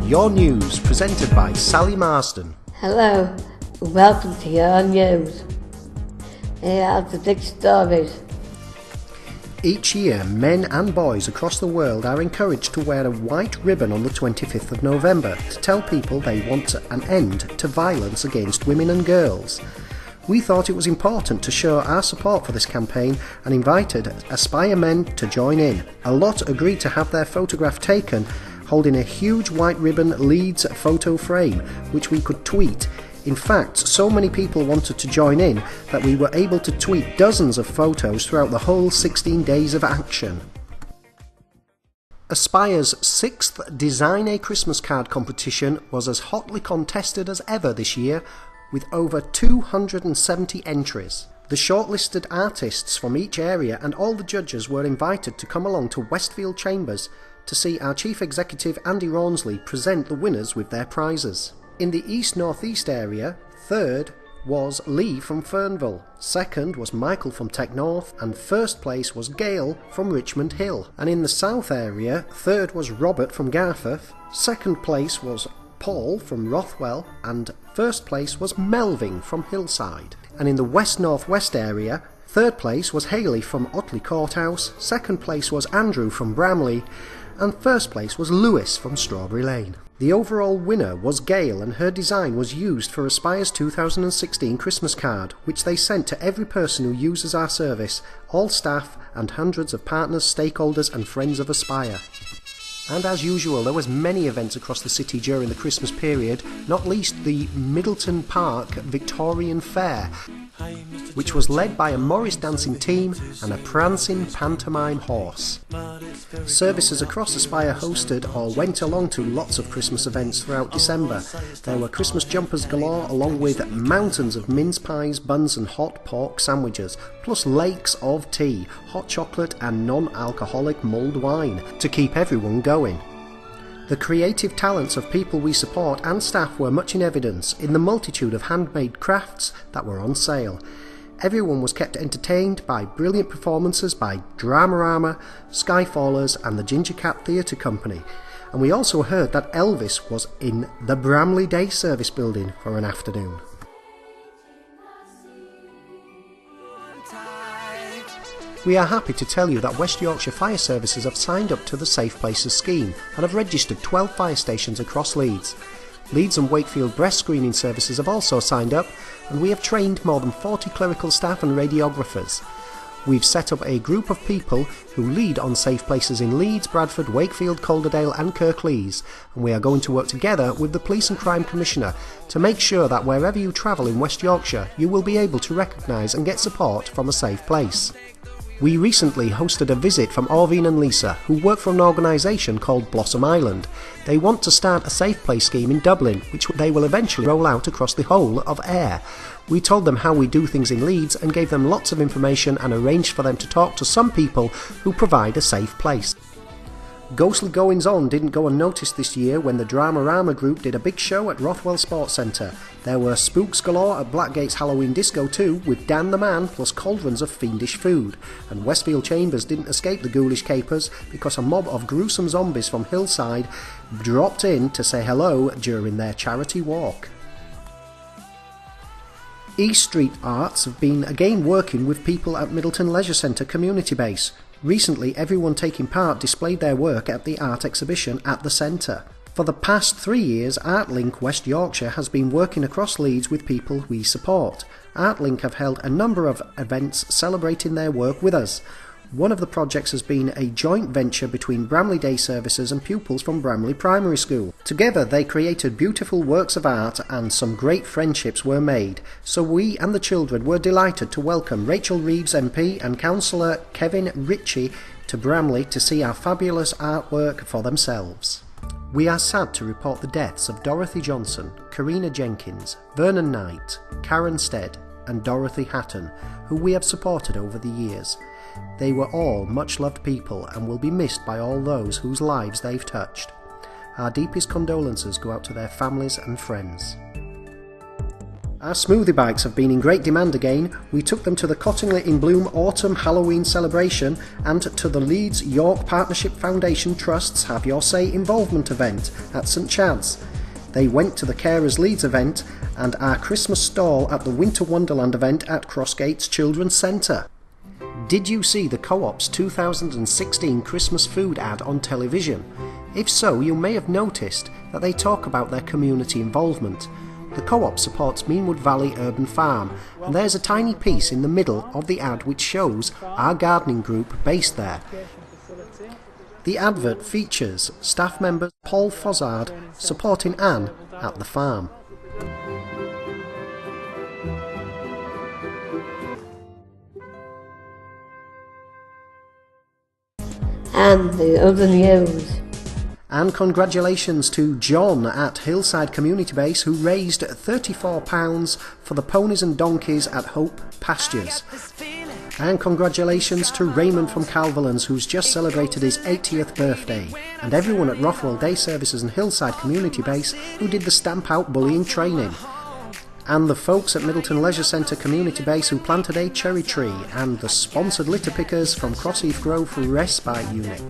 Your News, presented by Sally Marsden. Hello, welcome to Your News. Here are the big stories. Each year, men and boys across the world are encouraged to wear a white ribbon on the 25th of November to tell people they want an end to violence against women and girls. We thought it was important to show our support for this campaign and invited Aspire men to join in. A lot agreed to have their photograph taken holding a huge white ribbon Leeds photo frame, which we could tweet. In fact, so many people wanted to join in that we were able to tweet dozens of photos throughout the whole 16 days of action. Aspire's 6th Design a Christmas Card competition was as hotly contested as ever this year, with over 270 entries. The shortlisted artists from each area and all the judges were invited to come along to Westfield Chambers to see our Chief Executive Andy Rawnsley present the winners with their prizes. In the East-North-East area, 3rd was Lee from Fernville, 2nd was Michael from Tech North, and 1st place was Gail from Richmond Hill. And in the South area, 3rd was Robert from Garforth, 2nd place was Paul from Rothwell, and 1st place was Melving from Hillside. And in the West-North-West area, 3rd place was Haley from Otley Courthouse, 2nd place was Andrew from Bramley, and 1st place was Lewis from Strawberry Lane. The overall winner was Gail, and her design was used for Aspire's 2016 Christmas card, which they sent to every person who uses our service, all staff and hundreds of partners, stakeholders and friends of Aspire. And as usual, there was many events across the city during the Christmas period, not least the Middleton Park Victorian Fair, which was led by a Morris dancing team and a prancing pantomime horse. Services across Aspire hosted or went along to lots of Christmas events throughout December. There were Christmas jumpers galore, along with mountains of mince pies, buns and hot pork sandwiches, plus lakes of tea, hot chocolate and non-alcoholic mulled wine to keep everyone going. The creative talents of people we support and staff were much in evidence in the multitude of handmade crafts that were on sale. Everyone was kept entertained by brilliant performances by Dramarama, Skyfallers and the Ginger Cat Theatre Company. And we also heard that Elvis was in the Bramley Day Service building for an afternoon. We are happy to tell you that West Yorkshire Fire Services have signed up to the Safe Places scheme and have registered 12 fire stations across Leeds. Leeds and Wakefield breast screening services have also signed up, and we have trained more than 40 clerical staff and radiographers. We've set up a group of people who lead on safe places in Leeds, Bradford, Wakefield, Calderdale and Kirklees, and we are going to work together with the Police and Crime Commissioner to make sure that wherever you travel in West Yorkshire you will be able to recognise and get support from a safe place. We recently hosted a visit from Orvine and Lisa, who work for an organisation called Blossom Island. They want to start a safe place scheme in Dublin, which they will eventually roll out across the whole of Ayr. We told them how we do things in Leeds and gave them lots of information and arranged for them to talk to some people who provide a safe place. Ghostly goings-on didn't go unnoticed this year when the Dramarama group did a big show at Rothwell Sports Centre. There were spooks galore at Blackgate's Halloween Disco too, with Dan the Man plus cauldrons of fiendish food. And Westfield Chambers didn't escape the ghoulish capers because a mob of gruesome zombies from Hillside dropped in to say hello during their charity walk. East Street Arts have been again working with people at Middleton Leisure Centre community base. Recently, everyone taking part displayed their work at the art exhibition at the centre. For the past 3 years, ArtLink West Yorkshire has been working across Leeds with people we support. ArtLink have held a number of events celebrating their work with us. One of the projects has been a joint venture between Bramley Day Services and pupils from Bramley Primary School. Together they created beautiful works of art and some great friendships were made, so we and the children were delighted to welcome Rachel Reeves MP and Councillor Kevin Ritchie to Bramley to see our fabulous artwork for themselves. We are sad to report the deaths of Dorothy Johnson, Karina Jenkins, Vernon Knight, Karen Stead and Dorothy Hatton, who we have supported over the years. They were all much-loved people and will be missed by all those whose lives they've touched. Our deepest condolences go out to their families and friends. Our smoothie bags have been in great demand again. We took them to the Cottingley in Bloom Autumn Halloween celebration and to the Leeds York Partnership Foundation Trust's Have Your Say involvement event at St Chad's. They went to the Carers Leeds event and our Christmas stall at the Winter Wonderland event at Crossgates Children's Centre. Did you see the Co-op's 2016 Christmas food ad on television? If so, you may have noticed that they talk about their community involvement. The Co-op supports Meanwood Valley Urban Farm, and there's a tiny piece in the middle of the ad which shows our gardening group based there. The advert features staff member Paul Fozzard supporting Anne at the farm. And the other news. And congratulations to John at Hillside Community Base, who raised £34 for the ponies and donkeys at Hope Pastures. And congratulations to Raymond from Calverlands, who's just celebrated his 80th birthday. And everyone at Rothwell Day Services and Hillside Community Base who did the Stamp Out bullying training. And the folks at Middleton Leisure Centre Community Base who planted a cherry tree. And the sponsored litter pickers from Crossheath Grove Respite Unit.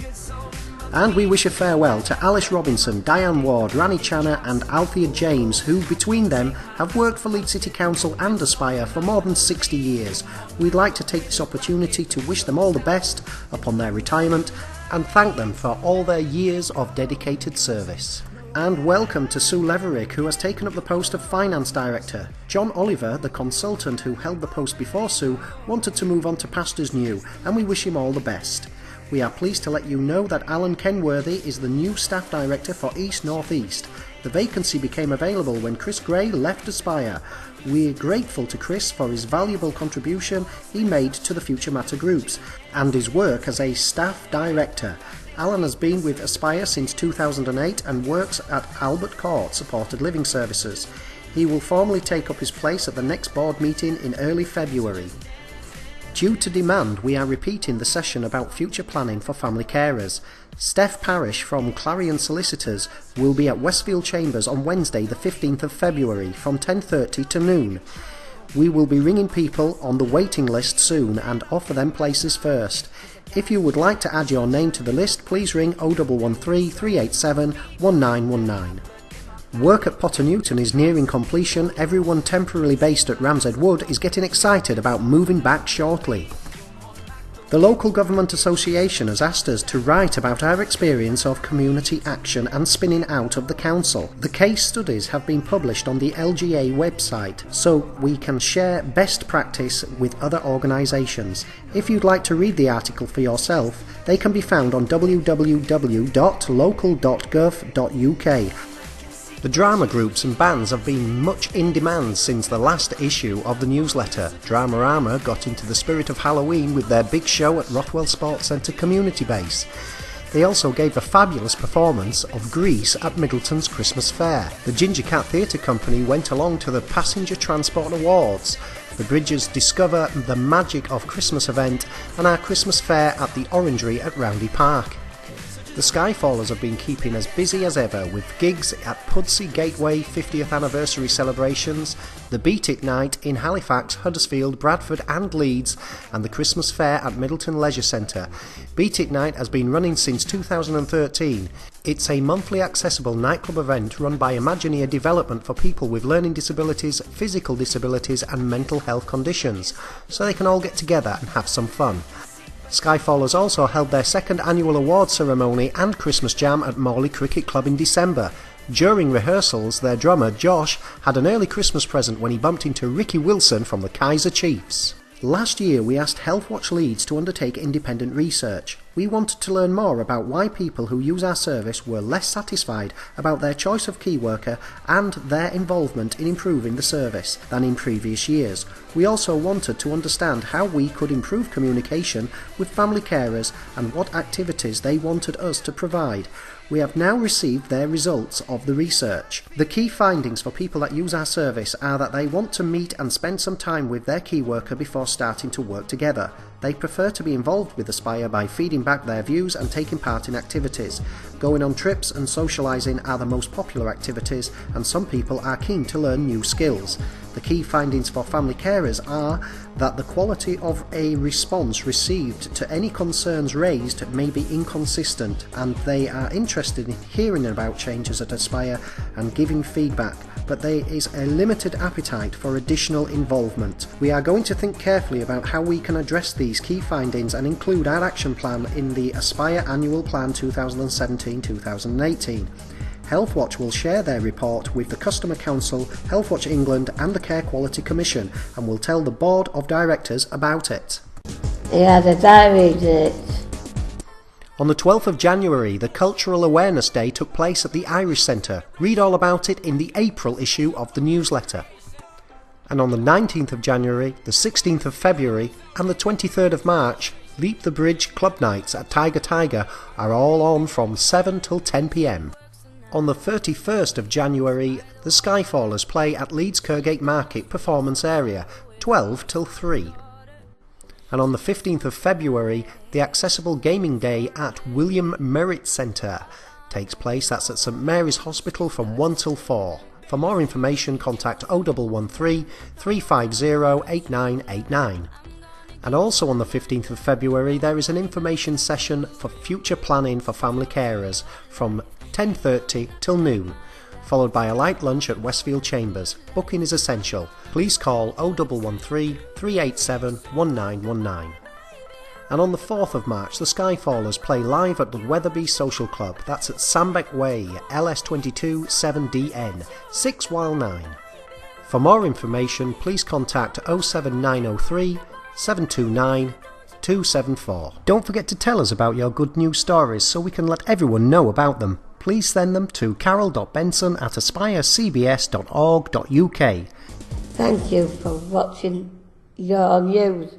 And we wish a farewell to Alice Robinson, Diane Ward, Rani Channa and Althea James, who between them have worked for Leeds City Council and Aspire for more than 60 years. We'd like to take this opportunity to wish them all the best upon their retirement and thank them for all their years of dedicated service. And welcome to Sue Leverick, who has taken up the post of Finance Director. John Oliver, the consultant who held the post before Sue, wanted to move on to pastures new, and we wish him all the best. We are pleased to let you know that Alan Kenworthy is the new Staff Director for East North East. The vacancy became available when Chris Gray left Aspire. We're grateful to Chris for his valuable contribution he made to the Future Matter groups and his work as a Staff Director. Alan has been with Aspire since 2008 and works at Albert Court Supported Living Services. He will formally take up his place at the next board meeting in early February. Due to demand, we are repeating the session about future planning for family carers. Steph Parish from Clarion Solicitors will be at Westfield Chambers on Wednesday the 15th of February from 10:30 to noon. We will be ringing people on the waiting list soon and offer them places first. If you would like to add your name to the list, please ring 0113 387 1919. Work at Potter Newton is nearing completion. Everyone temporarily based at Ramshead Wood is getting excited about moving back shortly. The Local Government Association has asked us to write about our experience of community action and spinning out of the council. The case studies have been published on the LGA website, so we can share best practice with other organisations. If you'd like to read the article for yourself, they can be found on www.local.gov.uk. The drama groups and bands have been much in demand since the last issue of the newsletter. Dramarama got into the spirit of Halloween with their big show at Rothwell Sports Centre Community Base. They also gave a fabulous performance of Grease at Middleton's Christmas Fair. The Ginger Cat Theatre Company went along to the Passenger Transport Awards, the Bridges Discover the Magic of Christmas event and our Christmas Fair at the Orangery at Roundy Park. The Skyfallers have been keeping as busy as ever with gigs at Pudsey Gateway 50th anniversary celebrations, the Beat It Night in Halifax, Huddersfield, Bradford and Leeds, and the Christmas Fair at Middleton Leisure Centre. Beat It Night has been running since 2013. It's a monthly accessible nightclub event run by Imagineer Development for people with learning disabilities, physical disabilities and mental health conditions, so they can all get together and have some fun. Skyfallers also held their second annual award ceremony and Christmas jam at Morley Cricket Club in December. During rehearsals, their drummer Josh had an early Christmas present when he bumped into Ricky Wilson from the Kaiser Chiefs. Last year we asked Healthwatch Leeds to undertake independent research. We wanted to learn more about why people who use our service were less satisfied about their choice of key worker and their involvement in improving the service than in previous years. We also wanted to understand how we could improve communication with family carers and what activities they wanted us to provide. We have now received their results of the research. The key findings for people that use our service are that they want to meet and spend some time with their key worker before starting to work together. They prefer to be involved with Aspire by feeding back their views and taking part in activities. Going on trips and socialising are the most popular activities, and some people are keen to learn new skills. The key findings for family carers are that the quality of a response received to any concerns raised may be inconsistent, and they are interested in hearing about changes at Aspire and giving feedback, but there is a limited appetite for additional involvement. We are going to think carefully about how we can address these key findings and include our action plan in the Aspire Annual Plan 2017-2018. Healthwatch will share their report with the Customer Council, Healthwatch England and the Care Quality Commission, and will tell the Board of Directors about it. Yeah, the diary date. On the 12th of January, the Cultural Awareness Day took place at the Irish Centre. Read all about it in the April issue of the newsletter. And on the 19th of January, the 16th of February and the 23rd of March, Leap the Bridge Club Nights at Tiger are all on from 7 till 10 p.m. On the 31st of January, the Skyfallers play at Leeds Kirkgate Market Performance Area, 12 till 3. And on the 15th of February, the Accessible Gaming Day at William Merritt Centre takes place. That's at St Mary's Hospital from 1 till 4. For more information, contact 0113 350 8989. And also on the 15th of February, there is an information session for future planning for family carers from 10:30 till noon, followed by a light lunch at Westfield Chambers. Booking is essential. Please call 0113 387 1919. And on the 4th of March, the Skyfallers play live at the Wetherby Social Club. That's at Sambeck Way, LS22 7DN, 6-9. For more information, please contact 07903 729 274. Don't forget to tell us about your good news stories so we can let everyone know about them. Please send them to carol.benson@aspirecbs.org.uk. Thank you for watching your news.